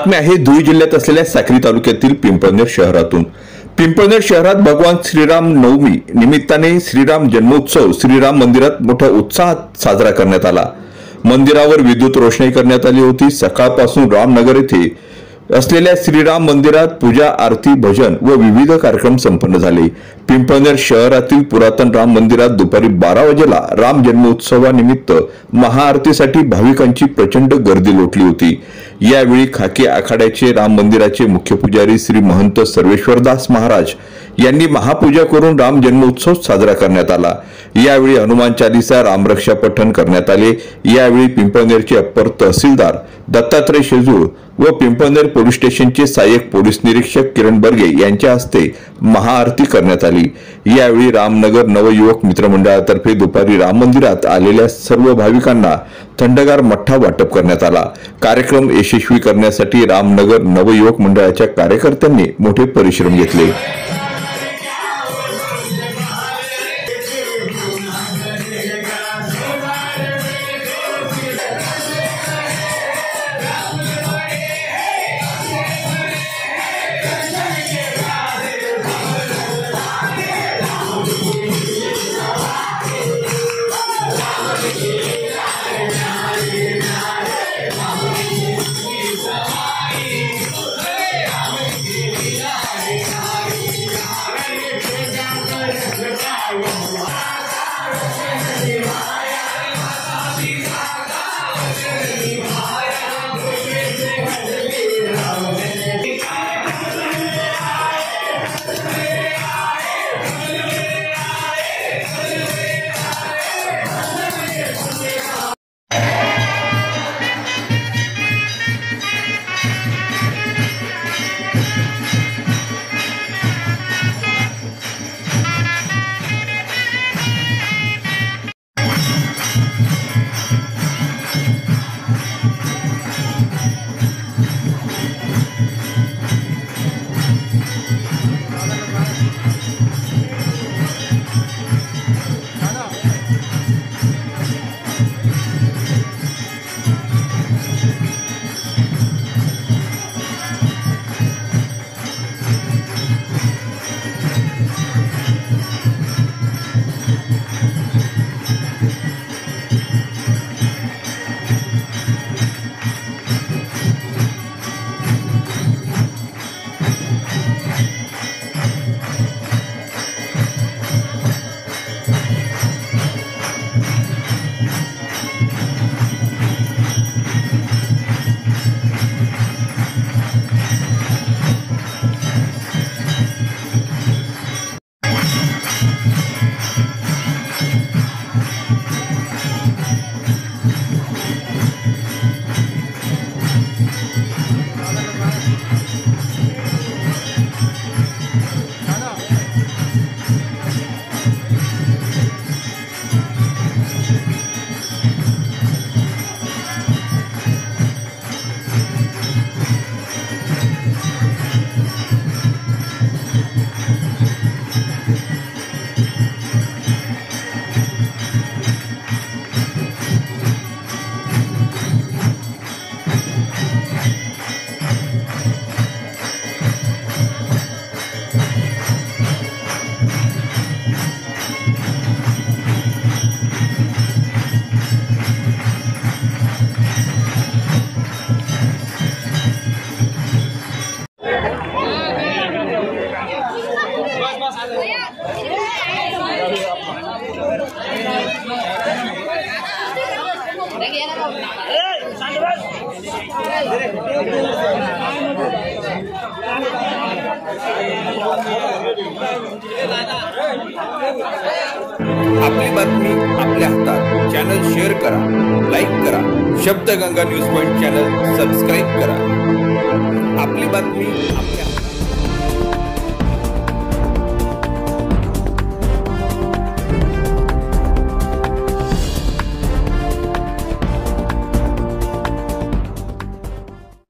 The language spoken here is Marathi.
बातमी आहे धुळे जिल्ह्यात असलेल्या साक्री तालुक्यातील पिंपळनेर शहरातून। पिंपळनेर शहरात भगवान श्रीराम नवमी निमित्ताने श्रीराम जन्मोत्सव श्रीराम मंदिरात मोठ्या उत्साहात साजरा करण्यात आला। मंदिरावर विद्युत रोषणाई करण्यात आली होती। सकाळपासून रामनगर येथे असलेल्या श्रीराम मंदिरात पूजा आरती भजन व विविध कार्यक्रम संपन्न झाले। पिंपळनेर शहरातील पुरातन राम मंदिरात दुपारी 12 वाजेला राम जन्मोत्सवानिमित्त महाआरतीसाठी भाविकांची प्रचंड गर्दी लोटली होती। यावेळी खाकी आखाड्याचे राम मंदिराचे मुख्य पुजारी श्री महंत सर्वेश्वरदास महाराज यांनी महापूजा करून राम जन्मोत्सव साजरा करण्यात आला। यावेळी हनुमान चालीसा रामरक्षा पठण करण्यात आले। यावेळी पिंपळनेरचे अप्पर तहसीलदार दत्तात्रय शेजूळ व पिंपळनेर पोलीस स्टेशनचे सहाय्यक पोलीस निरीक्षक किरण बर्गे यांच्या हस्ते महाआरती करण्यात आली। यावेळी रामनगर नवयुवक मित्रमंडळातर्फे दुपारी राम मंदिरात आलेल्या सर्व भाविकांना थंडगार मठ्ठा वाटप करण्यात आला। कार्यक्रम यशस्वी करण्यासाठी रामनगर नवयुवक मंडळाच्या कार्यकर्त्यांनी मोठे परिश्रम घेतले। आपली बातमी आपल्या हातात। चॅनल शेअर करा, लाईक करा। Shabdganga news point channel subscribe करा। आपली बातमी आपल्या